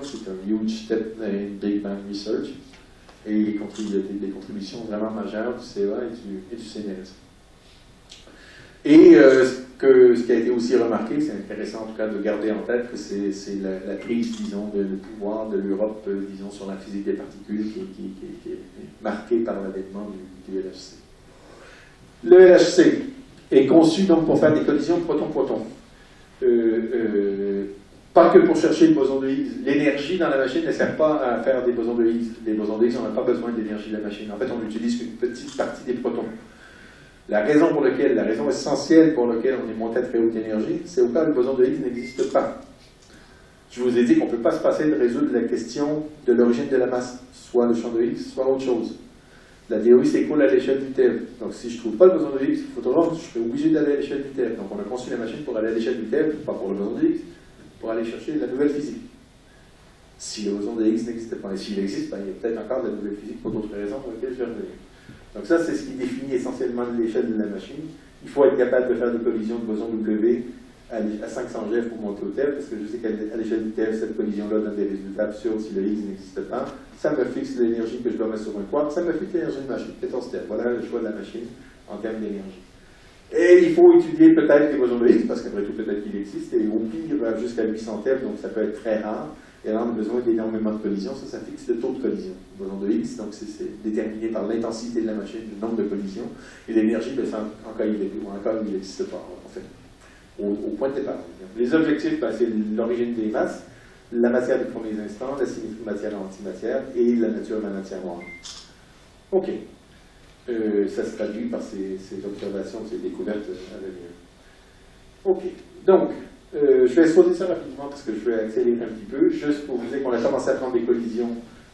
c'est un huge step in Big Bang Research, et il y a des contributions vraiment majeures du CEA et du CNRS. Et ce qui a été aussi remarqué, c'est intéressant en tout cas de garder en tête que c'est la prise, disons, le pouvoir de l'Europe, disons, sur la physique des particules qui est marquée par l'avènement du LHC. Le LHC est conçu donc pour faire des collisions proton-proton. Pas que pour chercher le boson de Higgs. L'énergie dans la machine ne sert pas à faire des bosons de Higgs. Les bosons de Higgs, on n'a pas besoin d'énergie de la machine. En fait, on n'utilise qu'une petite partie des protons. La raison essentielle pour laquelle on est monté à très haute énergie, c'est au cas où le boson de Higgs n'existe pas. Je vous ai dit qu'on ne peut pas se passer de résoudre la question de l'origine de la masse, soit le champ de Higgs, soit autre chose. La théorie s'écoule à l'échelle du TeV. Donc si je ne trouve pas le boson de Higgs, il faut toujours, je serai obligé d'aller à l'échelle du TeV. Donc on a conçu la machine pour aller à l'échelle du TeV, pas pour le boson de Higgs, pour aller chercher la nouvelle physique. Si le boson de Higgs n'existe pas, et s'il existe, ben, il y a peut-être encore de la nouvelle physique pour d'autres raisons pour lesquelles je vais revenir. Donc ça, c'est ce qui définit essentiellement l'échelle de la machine. Il faut être capable de faire des collisions de bosons W à 500 GeV pour monter au TeV, parce que je sais qu'à l'échelle du TeV, cette collision-là donne des résultats absurdes si le Higgs n'existe pas. Ça me fixe l'énergie que je dois mettre sur un quark, ça me fixe l'énergie de machine, 14 TeV. Voilà le choix de la machine en termes d'énergie. Et il faut étudier peut-être les bosons de Higgs, parce qu'après tout, peut-être qu'il existe, et au pire, jusqu'à 800 TeV, donc ça peut être très rare. Et alors, on a besoin d'énormément de collisions, ça fixe le taux de collision. Le boson de Higgs, donc c'est déterminé par l'intensité de la machine, le nombre de collisions, et l'énergie, ben, en cas il n'existe pas, en fait, au point de départ. Les objectifs, ben, c'est l'origine des masses, la matière des premiers instants, la symétrie matière-antimatière, et la nature de la matière noire. OK. Ça se traduit par ces observations, ces découvertes à venir. OK. Donc, je vais exposer ça rapidement parce que je vais accélérer un petit peu, juste pour vous dire qu'on a commencé à prendre des collisions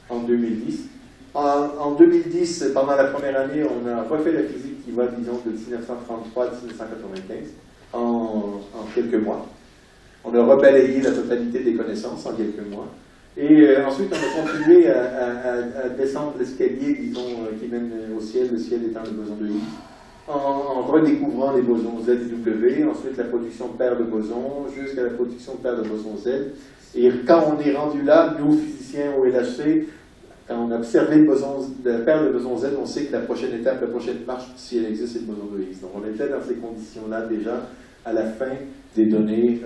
en 2010. En 2010, pendant la première année, on a refait la physique qui va, disons, de 1933 à 1995, en quelques mois. On a rebalayé la totalité des connaissances en quelques mois. Et ensuite, on a continué à descendre l'escalier, disons, qui mène au ciel, le ciel étant le boson de Higgs, en redécouvrant les bosons Z et W, ensuite la production de paires de bosons, jusqu'à la production de paires de bosons Z. Et quand on est rendu là, nous, physiciens au LHC, quand on a observé la paire de bosons Z, on sait que la prochaine étape, la prochaine marche, si elle existe, c'est le boson de Higgs. Donc on était dans ces conditions-là déjà à la fin des données,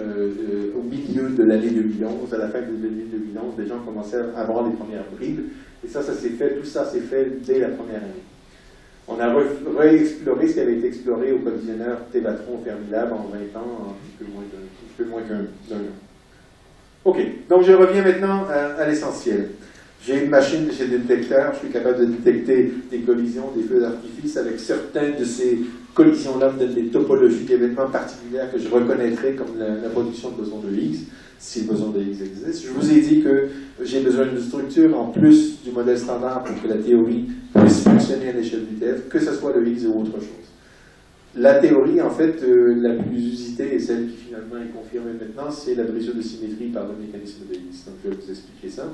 au milieu de l'année 2011, à la fin de l'année 2011, les gens commençaient à avoir les premières bribes. Et ça s'est fait, tout ça s'est fait dès la première année. On a réexploré ce qui avait été exploré au collisionneur Tevatron-Fermilab en 20 ans, en un peu moins qu'un an. OK, donc je reviens maintenant à l'essentiel. J'ai une machine, j'ai des détecteurs, je suis capable de détecter des collisions, des feux d'artifice avec certaines de ces collisions-là, peut-être des topologies d'événements particulières que je reconnaîtrais comme la production de bosons de Higgs, si le boson de Higgs existe. Je vous ai dit que j'ai besoin d'une structure en plus du modèle standard pour que la théorie puisse fonctionner à l'échelle du TeV, que ce soit le Higgs ou autre chose. La théorie, en fait, la plus usitée et celle qui finalement est confirmée maintenant, c'est la brisure de symétrie par le mécanisme de Higgs. Donc je vais vous expliquer ça.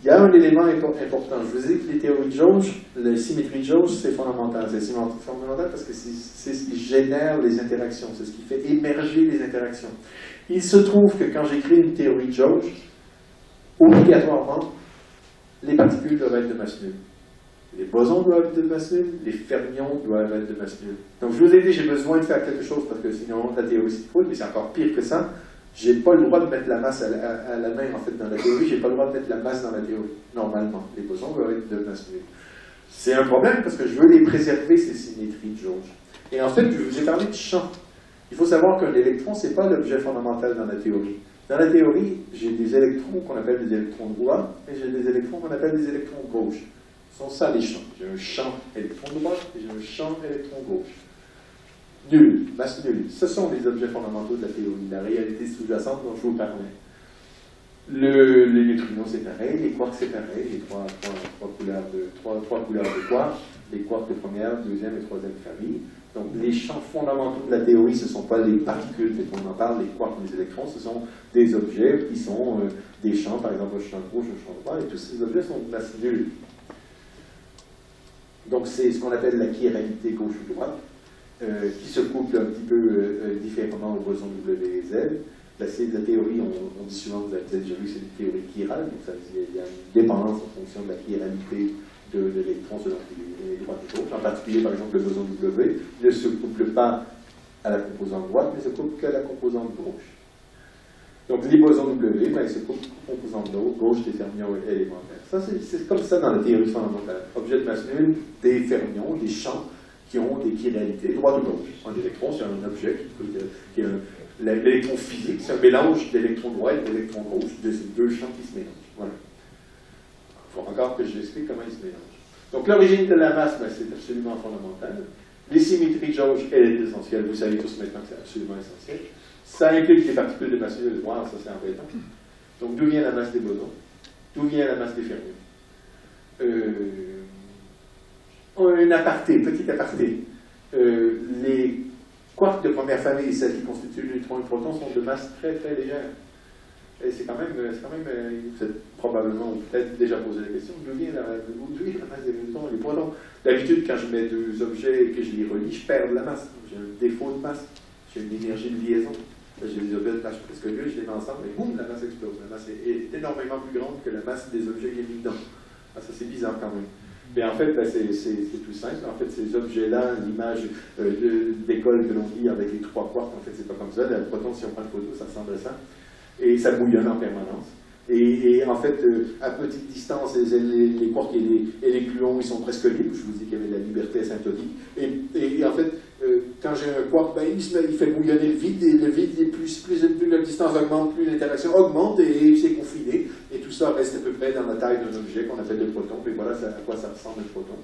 Il y a un élément important. Je vous ai dit que les théories de jauge, la symétrie de jauge, c'est fondamental. C'est fondamental parce que c'est ce qui génère les interactions, c'est ce qui fait émerger les interactions. Il se trouve que quand j'écris une théorie de jauge, obligatoirement, les particules doivent être de masse nulle. Les bosons doivent être de masse nulle, les fermions doivent être de masse nulle. Donc je vous ai dit, j'ai besoin de faire quelque chose parce que sinon la théorie s'écroule, mais c'est encore pire que ça. Je n'ai pas le droit de mettre la masse à la main, en fait, dans la théorie. Je n'ai pas le droit de mettre la masse dans la théorie, normalement. Les bosons doivent être de masse nulle. C'est un problème parce que je veux les préserver, ces symétries de jauge. Et en fait, je vous ai parlé de champ. Il faut savoir qu'un électron, ce n'est pas l'objet fondamental dans la théorie. Dans la théorie, j'ai des électrons qu'on appelle des électrons droits, et j'ai des électrons qu'on appelle des électrons gauche. Ce sont ça les champs. J'ai un champ électron droit et j'ai un champ électron gauche. Nul, masse nulle. Ce sont les objets fondamentaux de la théorie, la réalité sous-jacente dont je vous parlais. Les neutrinos, c'est pareil, les quarks, c'est pareil, les trois couleurs de quarks, les quarks de première, deuxième et troisième famille. Donc les champs fondamentaux de la théorie, ce ne sont pas les particules dont on en parle, les quarks ou les électrons, ce sont des objets qui sont des champs, par exemple un champ gauche, un champ droit, et tous ces objets sont de masse nulle. Donc c'est ce qu'on appelle la chiralité gauche ou droite, qui se couple un petit peu différemment aux bosons W et Z. de la théorie, on dit souvent, vous avez peut-être déjà vu, c'est une théorie chirale, donc il y a une dépendance en fonction de la chiralité de l'électron selon les droites et gauches. En particulier, par exemple, le boson W ne se couple pas à la composante droite, mais se couple qu'à la composante gauche. Donc les bosons W, ben, ils se couplent à la composante gauche des fermions élémentaires. Ça, c'est comme ça dans la théorie fondamentale. Objet de masse nulle, des fermions, des champs qui ont des chiralités droite ou gauche. Un électron, c'est un objet qui est l'électron physique, c'est un mélange d'électrons droits et d'électrons gauche, de ces deux champs qui se mélangent. Voilà. Il faut encore que je l'explique comment ils se mélangent. Donc l'origine de la masse, ben, c'est absolument fondamental. Les symétries de jauge, elle est essentielle. Vous savez tous maintenant que c'est absolument essentiel. Ça implique des particules de masse nulle. Wow, ça c'est embêtant. Donc d'où vient la masse des bosons? D'où vient la masse des fermions? Un aparté, petit aparté. Les quarks de première famille, celles qui constituent le neutron et le proton, sont de masse très très légère. Et c'est quand même, vous êtes probablement ou peut-être déjà posé la question, d'où vient la masse des neutrons et des protons? D'habitude, quand je mets deux objets et que je les relie, je perds de la masse. J'ai un défaut de masse. J'ai une énergie de liaison. J'ai des objets de masse presque nulle, je les mets ensemble et boum, la masse explose. La masse est énormément plus grande que la masse des objets qui est mis dedans. Ah, ça c'est bizarre quand même. Mais en fait, ben, c'est tout simple. En fait, ces objets-là, l'image d'école que l'on dit avec les trois quarks, en fait, c'est pas comme ça. Le proton, si on prend une photo, ça ressemble à ça. Et ça bouillonne en permanence. Et en fait, à petite distance, les quarks et les gluons, ils sont presque libres. Je vous dis qu'il y avait de la liberté asymptotique. Et en fait, quand j'ai un quark, ben, il fait bouillonner le vide, et le vide, plus la distance augmente, plus l'interaction augmente, et c'est confiné. Et tout ça reste à peu près dans la taille d'un objet qu'on appelle le proton. Et voilà à quoi ça ressemble le proton.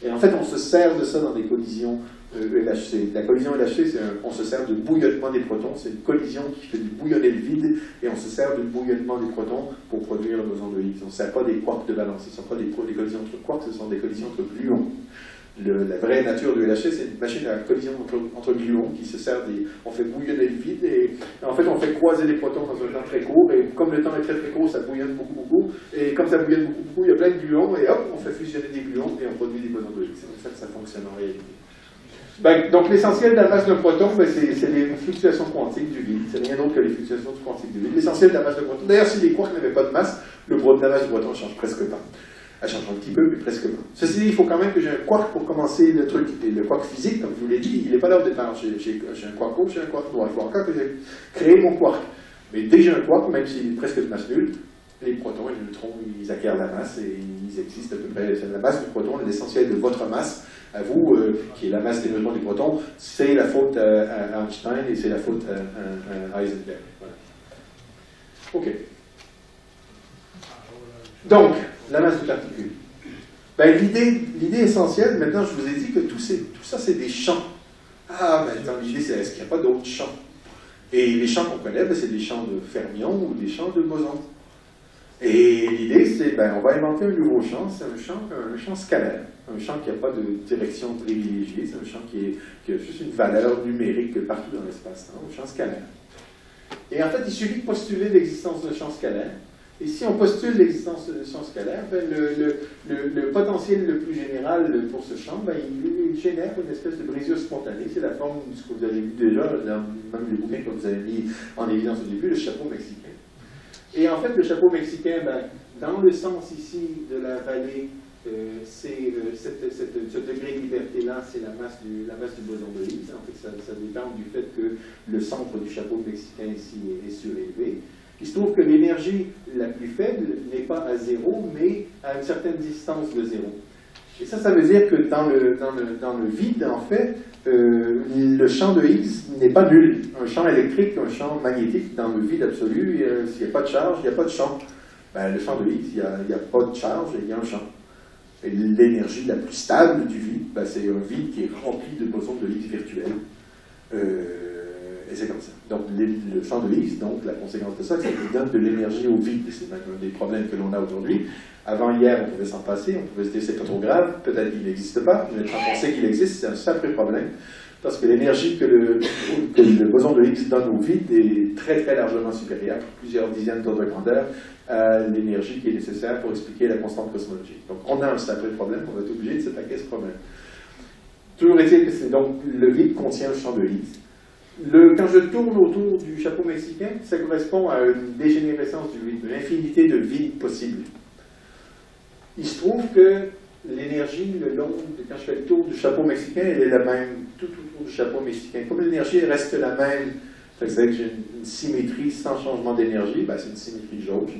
Et en fait, on se sert de ça dans des collisions LHC. La collision LHC, on se sert du bouillonnement des protons. C'est une collision qui fait bouillonner le vide, et on se sert du bouillonnement des protons pour produire le boson de Higgs. On ne sert pas des quarks de valence. Ce ne sont pas des collisions entre quarks, ce sont des collisions entre gluons. La vraie nature du LHC, c'est une machine à collision entre gluons qui se sert on fait bouillonner le vide, et en fait on fait croiser les protons dans un temps très court, et comme le temps est très très court, ça bouillonne beaucoup, et comme ça bouillonne beaucoup, il y a plein de gluons, et hop, on fait fusionner des gluons, et on produit des bosons de Higgs. C'est comme ça que ça fonctionne en réalité. Ben, donc l'essentiel de la masse de proton, ben, c'est les fluctuations quantiques du vide. C'est rien d'autre que les fluctuations quantiques du vide. L'essentiel de la masse de proton. D'ailleurs, si les quarks n'avaient pas de masse, la masse du proton ne change presque pas. Elle change un petit peu, mais presque pas. Ceci dit, il faut quand même que j'ai un quark pour commencer le truc. Et le quark physique, comme je vous l'ai dit, il n'est pas là au départ. J'ai un quark gauche, j'ai un quark droit. Il faut encore que j'ai créé mon quark. Mais dès que j'ai un quark, même s'il est presque de masse nulle, les protons et les neutrons, ils acquièrent la masse et ils existent à peu près. La masse du proton, l'essentiel de votre masse, à vous, qui est la masse des neutrons et des protons, c'est la faute à Einstein et c'est la faute à Heisenberg. Voilà. OK. Donc, la masse des particules. Ben, l'idée essentielle, maintenant, je vous ai dit que tout ça, c'est des champs. Ah, maintenant, l'idée, c'est est-ce qu'il n'y a pas d'autres champs? Et les champs qu'on connaît, ben, c'est des champs de fermions ou des champs de bosons. Et l'idée, c'est, ben, on va inventer un nouveau champ, c'est un champ scalaire. Un champ qui n'a pas de direction privilégiée, c'est un champ qui a juste une valeur numérique partout dans l'espace-temps, un champ scalaire. Et en fait, il suffit de postuler l'existence d'un champ scalaire. Et si on postule l'existence de champ scalaire, ben le potentiel le plus général pour ce champ, ben il génère une espèce de brisure spontanée. C'est la forme de ce que vous avez vu déjà dans même les bouquins que vous avez mis en évidence au début, le chapeau mexicain. Et en fait, le chapeau mexicain, ben, dans le sens ici de la vallée, ce degré de liberté-là, c'est la masse du boson de Higgs. En fait, ça dépend du fait que le centre du chapeau mexicain ici est surélevé. Il se trouve que l'énergie la plus faible n'est pas à zéro, mais à une certaine distance de zéro. Et ça veut dire que dans le vide, en fait, le champ de Higgs n'est pas nul. Un champ électrique, un champ magnétique, dans le vide absolu, s'il n'y a pas de charge, il n'y a pas de champ. Ben, le champ de Higgs, il n'y a pas de charge et il y a un champ. Et l'énergie la plus stable du vide, ben, c'est un vide qui est rempli de bosons de Higgs virtuels. Et c'est comme ça. Donc le champ de Higgs, donc la conséquence de ça, c'est qu'il donne de l'énergie au vide. C'est même un des problèmes que l'on a aujourd'hui. Avant hier, on pouvait s'en passer, on pouvait se dire c'est pas trop grave, peut-être qu'il n'existe pas, mais quand on sait qu'il existe, c'est un sacré problème. Parce que l'énergie que le boson de Higgs donne au vide est très très largement supérieure, plusieurs dizaines d'ordres de grandeur, à l'énergie qui est nécessaire pour expliquer la constante cosmologique. Donc on a un sacré problème, on va être obligé de s'attaquer à ce problème. Toujours est-il que donc le vide contient le champ de Higgs. Quand je tourne autour du chapeau mexicain, ça correspond à une dégénérescence du vide, une infinité de vides possibles. Il se trouve que l'énergie, le long, quand je fais le tour du chapeau mexicain, elle est la même tout autour du chapeau mexicain. Comme l'énergie reste la même, c'est-à-dire que j'ai une symétrie sans changement d'énergie, ben c'est une symétrie de jauge.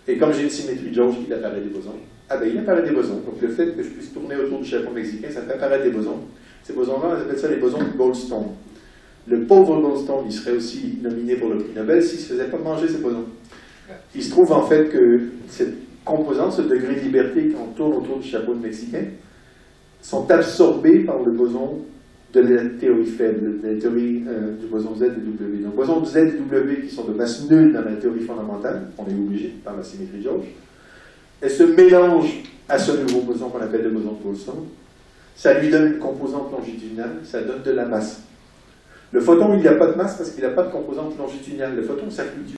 Et comme j'ai une symétrie de jauge, il apparaît des bosons. Ah ben il apparaît des bosons. Donc le fait que je puisse tourner autour du chapeau mexicain, ça fait apparaître des bosons. Ces bosons-là, on appelle ça les bosons de Goldstone. Le pauvre Goldstone, il serait aussi nominé pour le prix Nobel s'il ne se faisait pas manger ces bosons. Il se trouve en fait que cette composante, ce degré de liberté quand on tourne autour du chapeau mexicain, sont absorbés par le boson de la théorie faible, de la théorie du boson Z et W. Donc, bosons Z et W qui sont de masse nulle dans la théorie fondamentale, on est obligé par la symétrie de jauge, elles se mélangent à ce nouveau boson qu'on appelle le boson de Goldstone. Ça lui donne une composante longitudinale, ça donne de la masse. Le photon, il n'a pas de masse parce qu'il n'a pas de composante longitudinale. Le photon, ça fluctue.